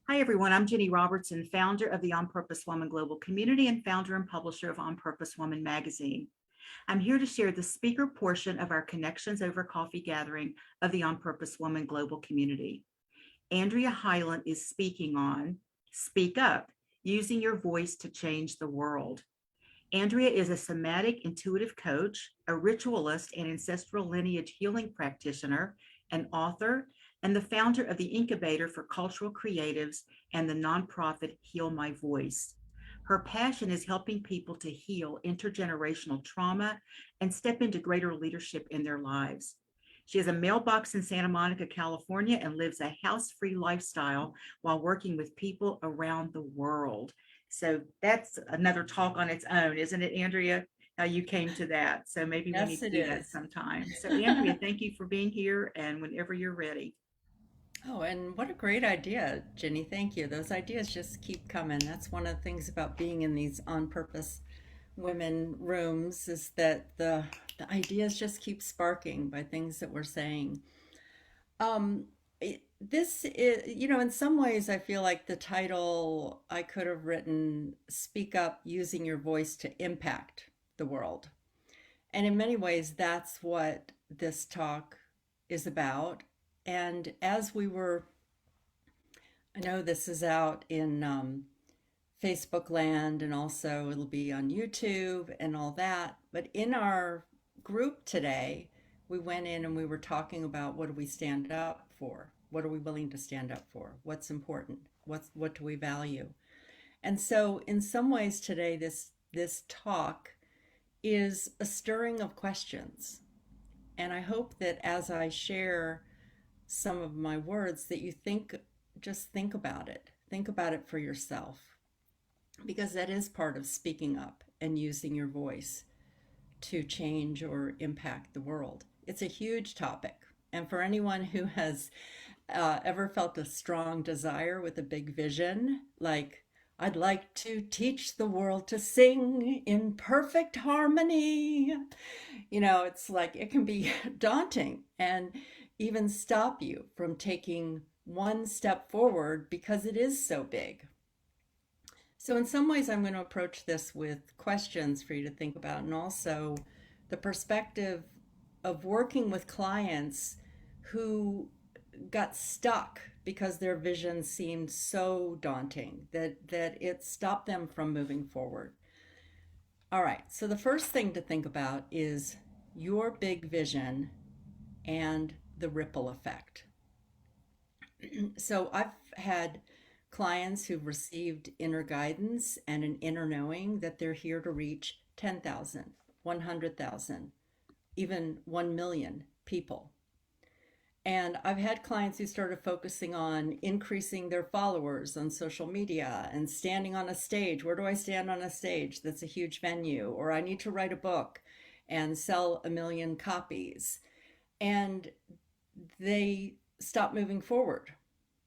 Hi, everyone. I'm Jenny Robertson, founder of the On Purpose Woman Global Community and founder and publisher of On Purpose Woman magazine. I'm here to share the speaker portion of our Connections Over Coffee gathering of the On Purpose Woman Global Community. Andrea Hylen is speaking on Speak Up, Using Your Voice to Change the World. Andrea is a somatic-intuitive coach, a ritualist and ancestral lineage healing practitioner, an author, and the founder of the Incubator for cultural creatives and the nonprofit Heal My Voice. Her passion is helping people to heal intergenerational trauma and step into greater leadership in their lives. She has a mailbox in Santa Monica, California, and lives a house free lifestyle while working with people around the world. So that's another talk on its own, isn't it, Andrea? How you came to that. So maybe we need Yes, to it do that is. sometime. So, Andrea, thank you for being here. And whenever you're ready. Oh, and what a great idea, Jenny. Thank you. Those ideas just keep coming. That's one of the things about being in these on purpose women rooms is that the ideas just keep sparking by things that we're saying. This is, in some ways, I feel like the title I could have written Speak Up Using Your Voice to Impact the World. And in many ways, that's what this talk is about. And as we were, I know this is out in Facebook land and also it'll be on YouTube and all that. But in our group today, we went in and we were talking about what do we stand up for? What are we willing to stand up for? What's important? What do we value? And so in some ways today this talk is a stirring of questions. And I hope that as I share some of my words that you just think about it. Think about it for yourself because that is part of speaking up and using your voice to change or impact the world. It's a huge topic. And for anyone who has ever felt a strong desire with a big vision, like I'd like to teach the world to sing in perfect harmony. It's like it can be daunting and even stop you from taking one step forward because it is so big. So, in some ways, I'm going to approach this with questions for you to think about, and also the perspective of working with clients who got stuck because their vision seemed so daunting that it stopped them from moving forward. All right, so the first thing to think about is your big vision and the ripple effect. So I've had clients who've received inner guidance and an inner knowing that they're here to reach 10,000, 100,000, even 1 million people. And I've had clients who started focusing on increasing their followers on social media and standing on a stage. Where do I stand on a stage that's a huge venue? Or I need to write a book and sell 1 million copies. And they stop moving forward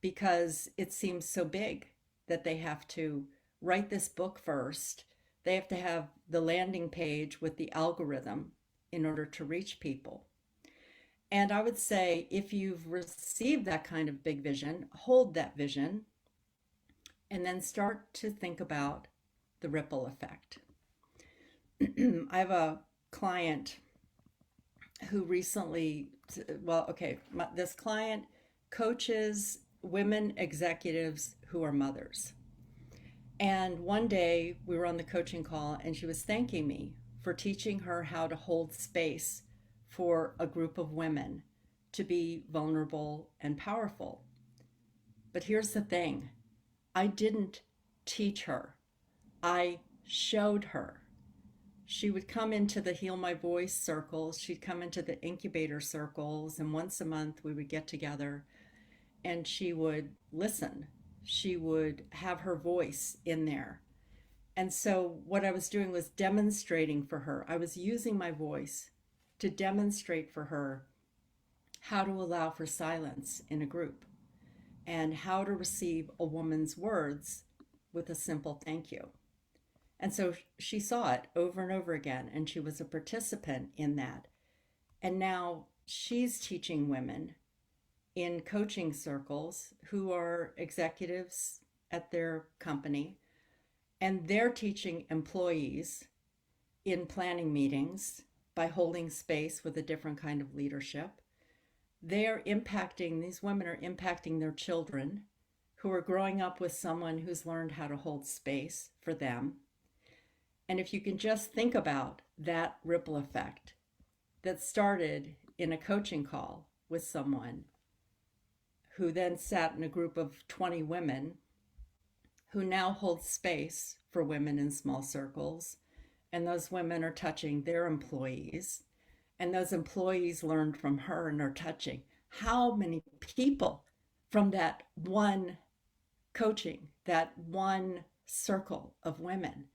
because it seems so big that they have to write this book first. They have to have the landing page with the algorithm in order to reach people. And I would say if you've received that kind of big vision, hold that vision and then start to think about the ripple effect. I have a client who recently, well, okay, this client coaches women executives who are mothers. And one day we were on the coaching call and she was thanking me for teaching her how to hold space for a group of women to be vulnerable and powerful. But here's the thing, I didn't teach her, I showed her. She would come into the Heal My Voice circles, she'd come into the incubator circles, and once a month we would get together and she would listen. She would have her voice in there. And so, what I was doing was demonstrating for her. I was using my voice to demonstrate for her how to allow for silence in a group and how to receive a woman's words with a simple thank you. And so she saw it over and over again, and she was a participant in that. And now she's teaching women in coaching circles who are executives at their company, and they're teaching employees in planning meetings by holding space with a different kind of leadership. These women are impacting their children who are growing up with someone who's learned how to hold space for them. And if you can just think about that ripple effect that started in a coaching call with someone who then sat in a group of 20 women who now hold space for women in small circles, and those women are touching their employees, and those employees learned from her and are touching. How many people from that one coaching, that one circle of women?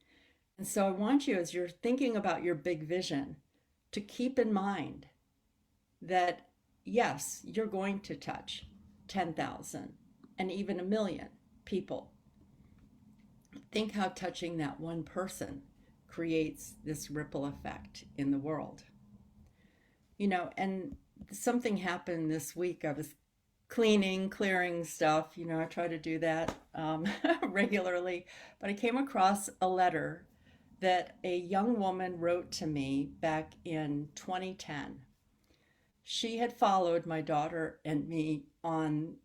And so I want you, as you're thinking about your big vision, to keep in mind that yes, you're going to touch 10,000 and even a million people. Think how touching that one person creates this ripple effect in the world. And something happened this week. I was clearing stuff. I try to do that regularly, but I came across a letter that a young woman wrote to me back in 2010. She had followed my daughter and me on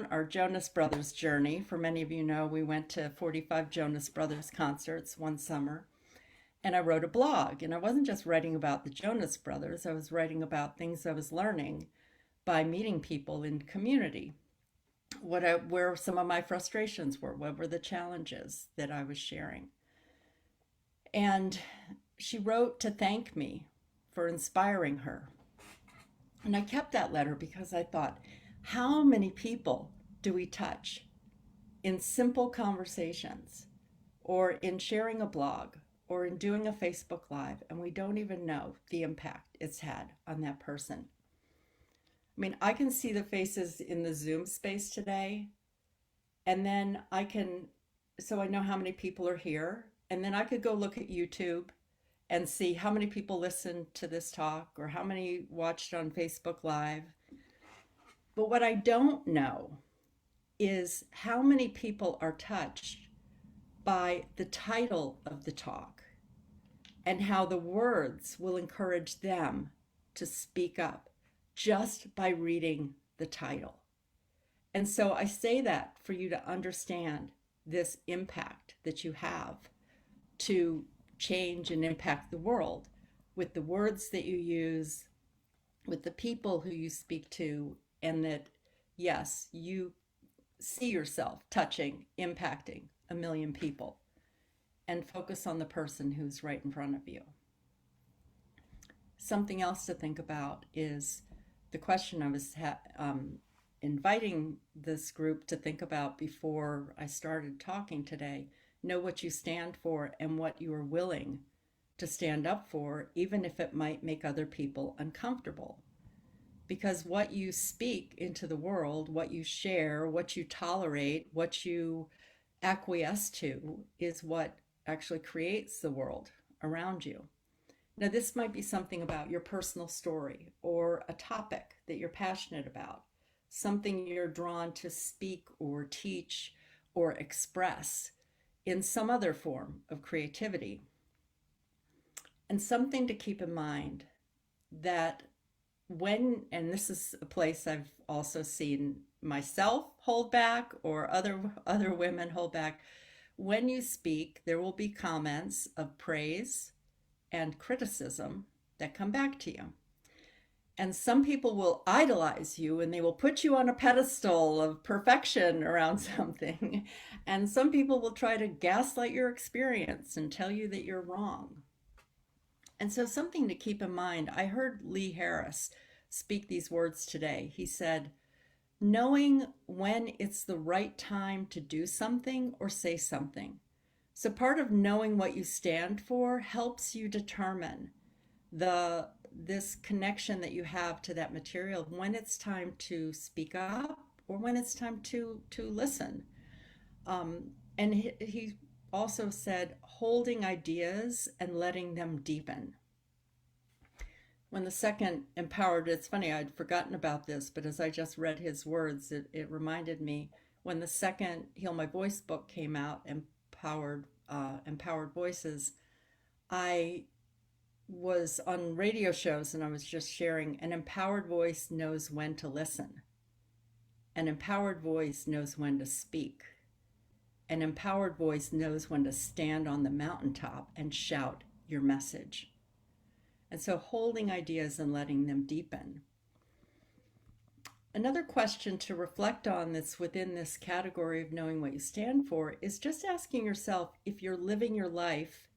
our Jonas Brothers journey. For many of you know, we went to 45 Jonas Brothers concerts one summer, and I wrote a blog. And I wasn't just writing about the Jonas Brothers, I was writing about things I was learning by meeting people in community. Where some of my frustrations were, what were the challenges that I was sharing. And she wrote to thank me for inspiring her. And I kept that letter because I thought, how many people do we touch in simple conversations, or in sharing a blog, or in doing a Facebook Live, and we don't even know the impact it's had on that person? I mean, I can see the faces in the Zoom space today, and then so I know how many people are here, and then I could go look at YouTube and see how many people listened to this talk or how many watched on Facebook Live. But what I don't know is how many people are touched by the title of the talk and how the words will encourage them to speak up just by reading the title. And so I say that for you to understand this impact that you have to change and impact the world with the words that you use, with the people who you speak to, and that, yes, you see yourself touching, impacting a million people, and focus on the person who's right in front of you. Something else to think about is the question I was inviting this group to think about before I started talking today. Know what you stand for and what you are willing to stand up for, even if it might make other people uncomfortable. Because what you speak into the world, what you share, what you tolerate, what you acquiesce to is what actually creates the world around you. Now, this might be something about your personal story or a topic that you're passionate about, something you're drawn to speak or teach or express in some other form of creativity. And something to keep in mind that and this is a place I've also seen myself hold back or other women hold back, when you speak, there will be comments of praise and criticism that come back to you. And some people will idolize you and they will put you on a pedestal of perfection around something. And some people will try to gaslight your experience and tell you that you're wrong. And so something to keep in mind, I heard Lee Harris speak these words today. He said, knowing when it's the right time to do something or say something. So part of knowing what you stand for helps you determine this connection that you have to that material, when it's time to speak up or when it's time to listen. And he also said holding ideas and letting them deepen. When the second empowered, it's funny, I'd forgotten about this, but as I just read his words, it reminded me when the second Heal My Voice book came out, Empowered Voices, I was on radio shows and I was just sharing an empowered voice knows when to listen. An empowered voice knows when to speak. An empowered voice knows when to stand on the mountaintop and shout your message. And so holding ideas and letting them deepen. Another question to reflect on that's within this category of knowing what you stand for is just asking yourself if you're living your life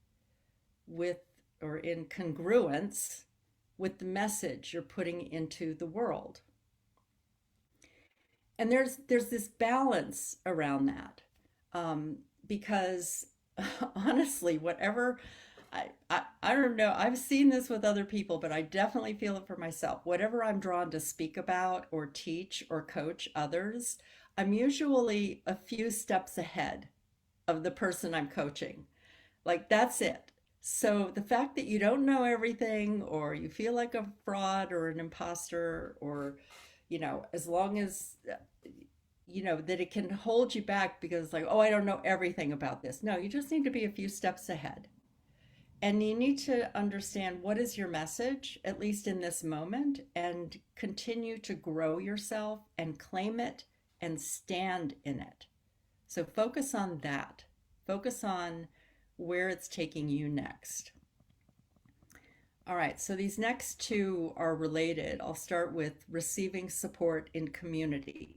with or in congruence with the message you're putting into the world. And there's this balance around that, because honestly, whatever I don't know, I've seen this with other people, but I definitely feel it for myself. Whatever I'm drawn to speak about or teach or coach others, I'm usually a few steps ahead of the person I'm coaching. Like that's it. So the fact that you don't know everything or you feel like a fraud or an imposter or, as long as, that it can hold you back because like, oh, I don't know everything about this. No, you just need to be a few steps ahead. And you need to understand what is your message, at least in this moment, and continue to grow yourself and claim it and stand in it. So focus on that. Focus on where it's taking you next. All right, so these next two are related. I'll start with receiving support in community.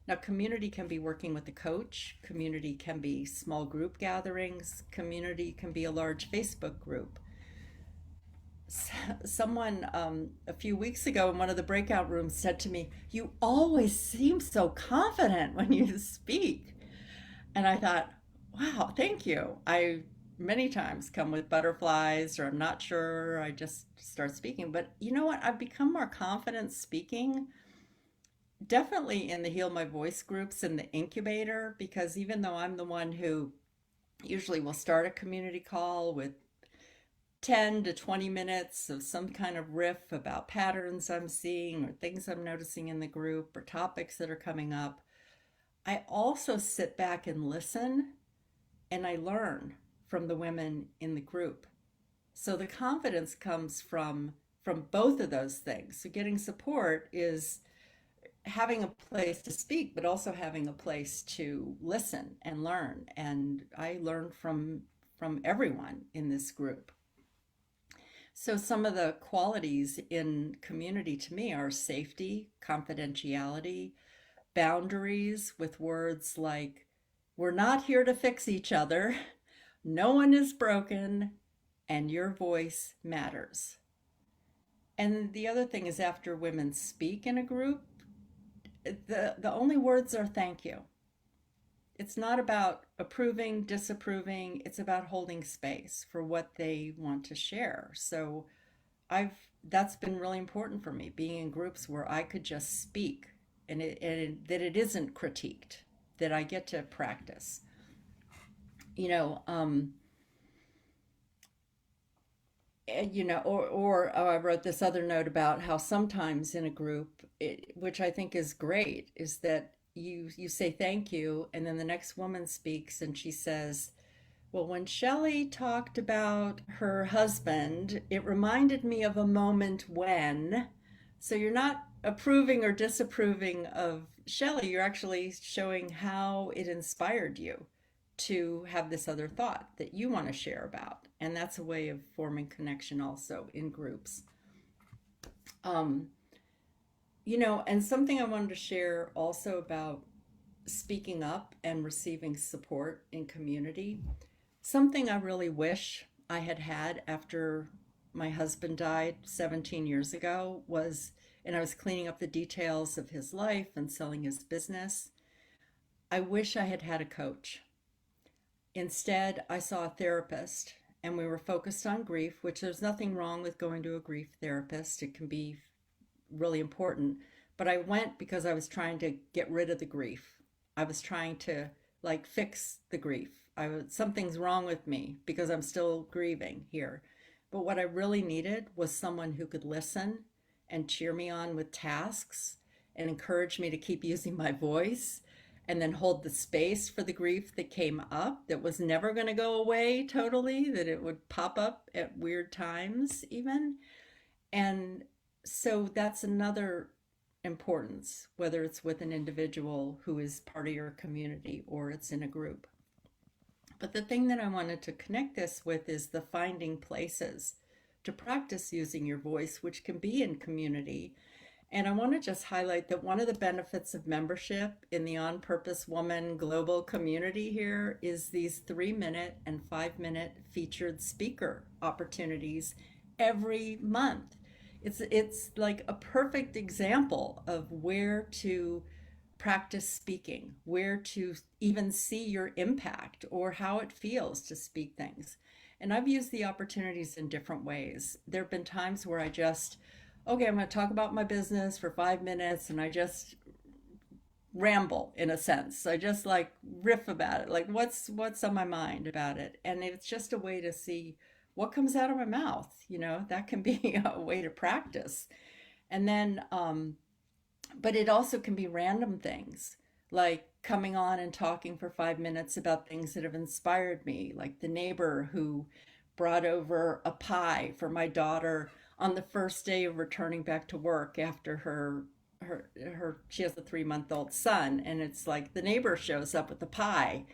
Now, community can be working with a coach, community can be small group gatherings, community can be a large Facebook group. Someone a few weeks ago in one of the breakout rooms said to me, "You always seem so confident when you speak." And I thought, wow, thank you. I many times come with butterflies or I'm not sure, I just start speaking. But you know what? I've become more confident speaking definitely in the Heal My Voice groups in the Incubator, because even though I'm the one who usually will start a community call with 10 to 20 minutes of some kind of riff about patterns I'm seeing or things I'm noticing in the group or topics that are coming up, I also sit back and listen and I learn from the women in the group. So the confidence comes from both of those things. So getting support is having a place to speak, but also having a place to listen and learn. And I learned from everyone in this group. So some of the qualities in community to me are safety, confidentiality, boundaries with words like, we're not here to fix each other, no one is broken, and your voice matters. And the other thing is after women speak in a group, the only words are thank you. It's not about approving, disapproving, it's about holding space for what they want to share. So that's been really important for me, being in groups where I could just speak that it isn't critiqued, that I get to practice. Or I wrote this other note about how sometimes in a group, which I think is great, is that you say thank you, and then the next woman speaks and she says, well, when Shelley talked about her husband, it reminded me of a moment when. So you're not approving or disapproving of Shelley, you're actually showing how it inspired you to have this other thought that you want to share about. And that's a way of forming connection also in groups. Um, and something I wanted to share also about speaking up and receiving support in community. Something I really wish I had had after my husband died 17 years ago was, and I was cleaning up the details of his life and selling his business. I wish I had had a coach. Instead, I saw a therapist and we were focused on grief, which there's nothing wrong with going to a grief therapist. It can be really important. But I went because I was trying to get rid of the grief. I was trying to fix the grief. Something's wrong with me because I'm still grieving here. But what I really needed was someone who could listen and cheer me on with tasks and encourage me to keep using my voice and then hold the space for the grief that came up that was never going to go away totally, that it would pop up at weird times, even. And so that's another importance, whether it's with an individual who is part of your community or it's in a group. But the thing that I wanted to connect this with is the finding places to practice using your voice, which can be in community. And I want to just highlight that one of the benefits of membership in the On Purpose Woman global community here is these 3-minute and 5-minute featured speaker opportunities every month. It's like a perfect example of where to practice speaking, where to even see your impact or how it feels to speak things. And I've used the opportunities in different ways. There have been times where I just, okay, I'm going to talk about my business for 5 minutes and I just ramble in a sense. I just like riff about it, like what's on my mind about it. And it's just a way to see what comes out of my mouth. That can be a way to practice. And then but it also can be random things, like coming on and talking for 5 minutes about things that have inspired me, like the neighbor who brought over a pie for my daughter on the first day of returning back to work after her she has a 3-month-old son, and it's like the neighbor shows up with the pie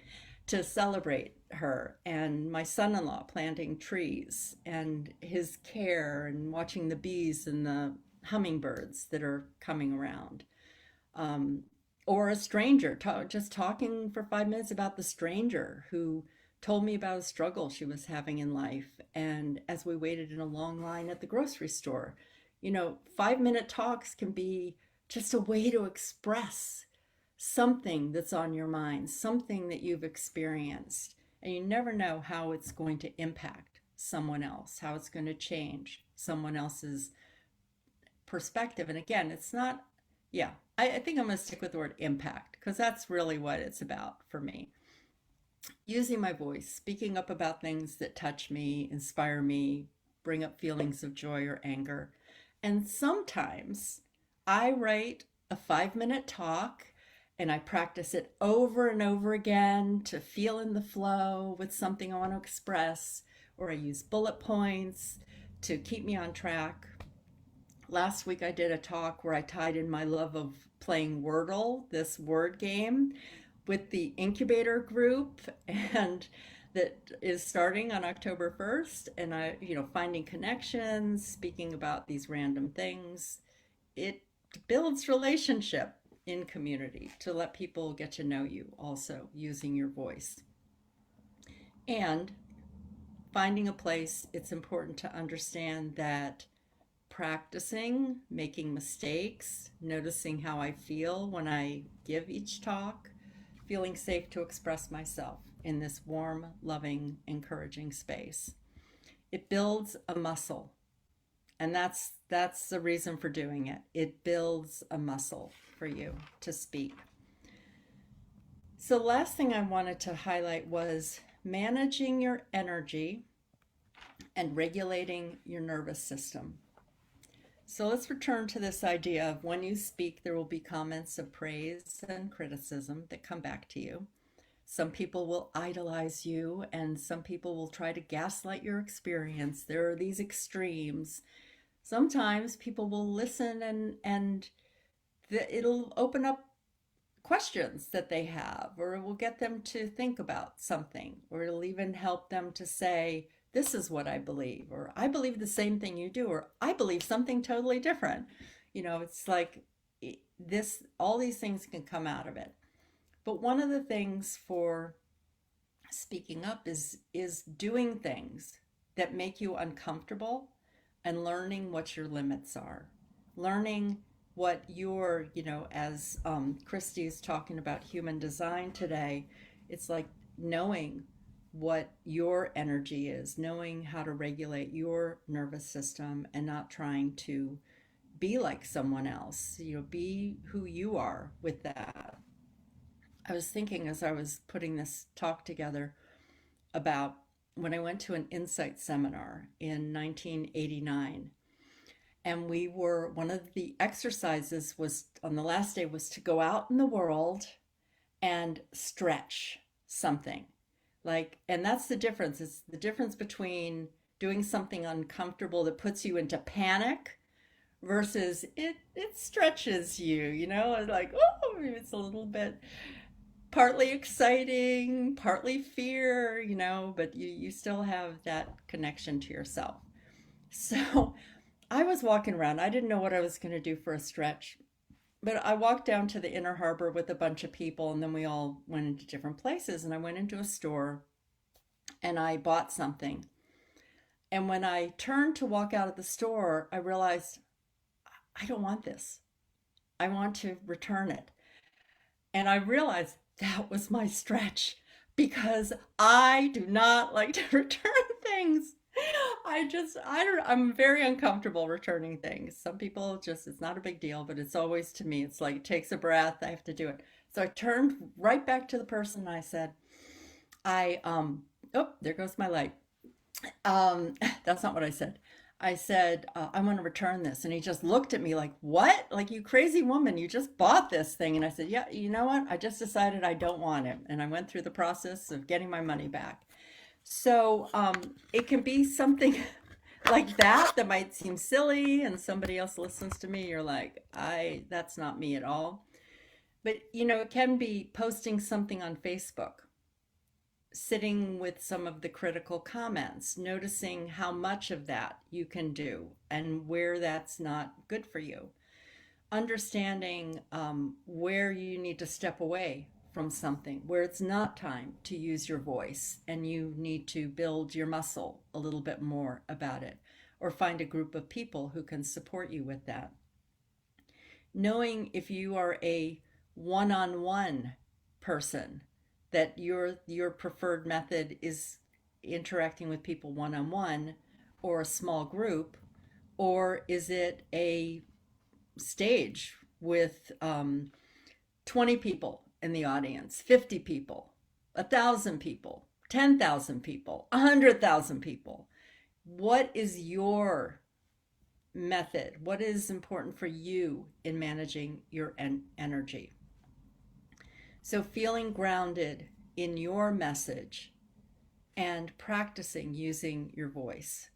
to celebrate her, and my son-in-law planting trees and his care and watching the bees and the hummingbirds that are coming around. Or a stranger, just talking for 5 minutes about the stranger who told me about a struggle she was having in life. And as we waited in a long line at the grocery store, 5-minute talks can be just a way to express something that's on your mind, something that you've experienced. And you never know how it's going to impact someone else, how it's going to change someone else's perspective. And again, it's not, yeah, I think I'm going to stick with the word impact because that's really what it's about for me. Using my voice, speaking up about things that touch me, inspire me, bring up feelings of joy or anger. And sometimes I write a 5-minute talk and I practice it over and over again to feel in the flow with something I want to express, or I use bullet points to keep me on track. Last week I did a talk where I tied in my love of playing Wordle, this word game, with the Incubator group, and that is starting on October 1st. And finding connections, speaking about these random things, it builds relationship in community to let people get to know you also using your voice. And finding a place, it's important to understand that practicing, making mistakes, noticing how I feel when I give each talk, feeling safe to express myself in this warm, loving, encouraging space. It builds a muscle. And that's the reason for doing it. It builds a muscle for you to speak. So the last thing I wanted to highlight was managing your energy and regulating your nervous system. So let's return to this idea of when you speak, there will be comments of praise and criticism that come back to you. Some people will idolize you, and some people will try to gaslight your experience. There are these extremes. Sometimes people will listen and it'll open up questions that they have, or it will get them to think about something, or it'll even help them to say, this is what I believe, or I believe the same thing you do, or I believe something totally different. It's like this, all these things can come out of it. But one of the things for speaking up is doing things that make you uncomfortable and learning what your limits are. Learning what your, as Christy's talking about human design today, it's like knowing what your energy is, knowing how to regulate your nervous system and not trying to be like someone else, be who you are with that. I was thinking as I was putting this talk together about when I went to an insight seminar in 1989. And one of the exercises was on the last day was to go out in the world and stretch something. And that's the difference. It's the difference between doing something uncomfortable that puts you into panic versus it stretches you, like, oh, it's a little bit partly exciting, partly fear, but you still have that connection to yourself. So I was walking around. I didn't know what I was going to do for a stretch, but I walked down to the inner harbor with a bunch of people, and then we all went into different places. And I went into a store and I bought something. And when I turned to walk out of the store, I realized I don't want this. I want to return it. And I realized that was my stretch because I do not like to return things. I'm very uncomfortable returning things. Some people just, it's not a big deal, but it's always to me, it's like it takes a breath. I have to do it. So I turned right back to the person and I said, oh, there goes my light. That's not what I said. I said, I want to return this. And he just looked at me like, what? Like, you crazy woman, you just bought this thing. And I said, yeah, you know what? I just decided I don't want it. And I went through the process of getting my money back. So it can be something like that might seem silly, and somebody else listens to me, you're like, that's not me at all. But it can be posting something on Facebook, sitting with some of the critical comments, noticing how much of that you can do and where that's not good for you, understanding where you need to step away from something, where it's not time to use your voice and you need to build your muscle a little bit more about it, or find a group of people who can support you with that. Knowing if you are a one-on-one person, that your preferred method is interacting with people one-on-one or a small group, or is it a stage with 20 people in the audience, 50 people, 1,000 people, 10,000 people, 100,000 people? What is your method? What is important for you in managing your energy? So feeling grounded in your message and practicing using your voice.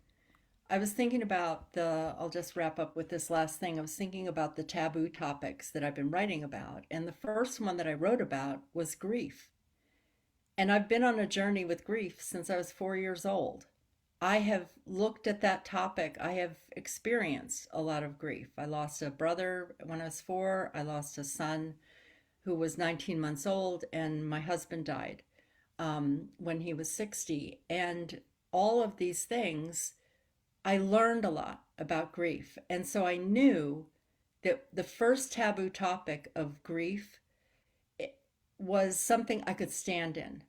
I was thinking about I'll just wrap up with this last thing. I was thinking about the taboo topics that I've been writing about. And the first one that I wrote about was grief. And I've been on a journey with grief since I was 4 years old. I have looked at that topic. I have experienced a lot of grief. I lost a brother when I was 4. I lost a son who was 19 months old, and my husband died when he was 60. And all of these things, I learned a lot about grief. And so I knew that the first taboo topic of grief was something I could stand in,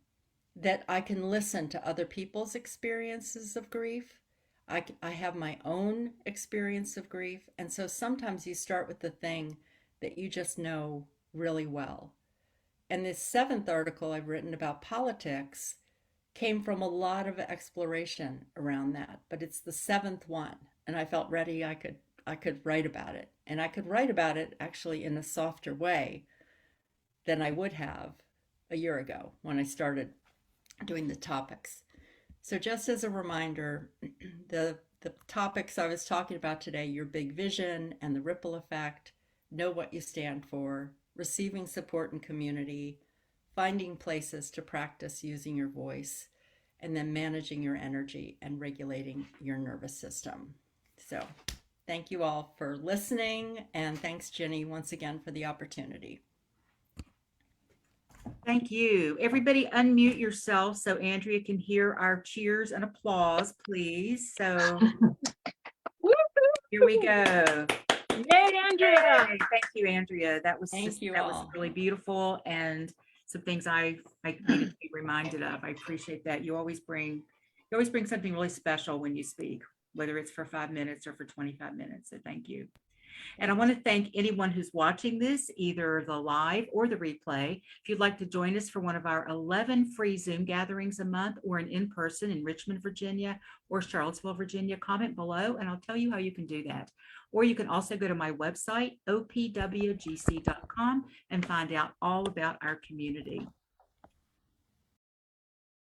that I can listen to other people's experiences of grief. I have my own experience of grief. And so sometimes you start with the thing that you just know really well. And this 7th article I've written about politics came from a lot of exploration around that, but it's the 7th one. And I felt ready. I could write about it. And I could write about it actually in a softer way than I would have a year ago when I started doing the topics. So just as a reminder, the topics I was talking about today, your big vision and the ripple effect, know what you stand for, receiving support and community, finding places to practice using your voice, and then managing your energy and regulating your nervous system. So thank you all for listening, and thanks, Jenny, once again for the opportunity. Thank you. Everybody unmute yourself so Andrea can hear our cheers and applause, please. So here we go. Yay, Andrea. Yay. Thank you, Andrea. That was really beautiful, and some things I needed to be reminded of. I appreciate that. You always bring something really special when you speak, whether it's for 5 minutes or for 25 minutes. So thank you. And I want to thank anyone who's watching this, either the live or the replay. If you'd like to join us for one of our 11 free Zoom gatherings a month or an in-person in Richmond, Virginia or Charlottesville, Virginia, comment below and I'll tell you how you can do that. Or you can also go to my website, opwgc.com, and find out all about our community.